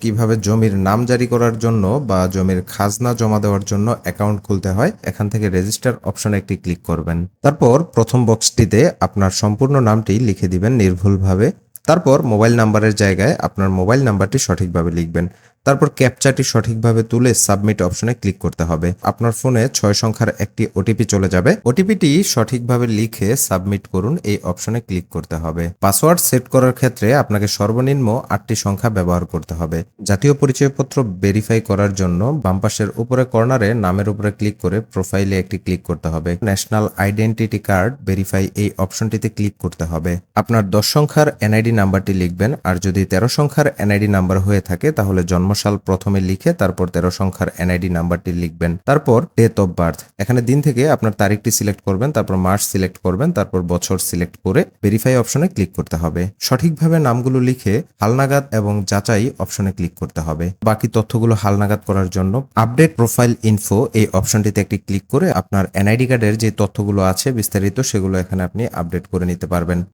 কিভাবে জমির নাম জারি করার জন্য বা জমির খাজনা জমা দেওয়ার জন্য অ্যাকাউন্ট খুলতে হয়, এখান থেকে রেজিস্টার অপশনে একটি ক্লিক করবেন। তারপর প্রথম বক্সটিতে আপনার সম্পূর্ণ নামটি লিখে দিবেন নির্ভুলভাবে। তারপর মোবাইল নাম্বারের জায়গায় আপনার মোবাইল নাম্বারটি সঠিকভাবে লিখবেন। তারপর ক্যাপচাটি সঠিকভাবে তুলে সাবমিট অপশনে ক্লিক করতে হবে। আপনার ফোনে 6 সংখ্যার একটি ওটিপি চলে যাবে। ওটিপিটি সঠিকভাবে লিখে সাবমিট করুন, এই অপশনে ক্লিক করতে হবে। পাসওয়ার্ড সেট করার ক্ষেত্রে আপনাকে সর্বনিম্ন 8টি সংখ্যা ব্যবহার করতে হবে। জাতীয় পরিচয়পত্র ভেরিফাই করার জন্য বাম পাশের উপরে কর্নারে নামের উপরে ক্লিক করে প্রোফাইলে একটি ক্লিক করতে হবে। ন্যাশনাল আইডেন্টিটি কার্ড ভেরিফাই এই অপশনটিতে ক্লিক করতে হবে। আপনার 10 সংখ্যার এনআইডি নাম্বারটি লিখবেন, আর যদি 13 সংখ্যার এনআইডি নাম্বার হয়ে থাকে তাহলে জন্মসাল প্রথমে লিখে তারপর 13 সংখ্যার এনআইডি নাম্বারটি লিখবেন। তারপর ডেট অফ বার্থ, এখানে দিন থেকে আপনার তারিখটি সিলেক্ট করবেন, তারপর মাস সিলেক্ট করবেন, তারপর বছর সিলেক্ট করে ভেরিফাই অপশনে ক্লিক করতে হবে। সঠিকভাবে নামগুলো লিখে হালনাগাদ এবং যাচাই অপশনে ক্লিক করতে হবে। বাকি তথ্যগুলো হালনাগাদ করার জন্য আপডেট প্রোফাইল ইনফো এই অপশনটিতে একটি ক্লিক করে আপনার এনআইডি কার্ডের যে তথ্যগুলো আছে বিস্তারিত সেগুলো এখানে আপনি আপডেট করে নিতে পারবেন।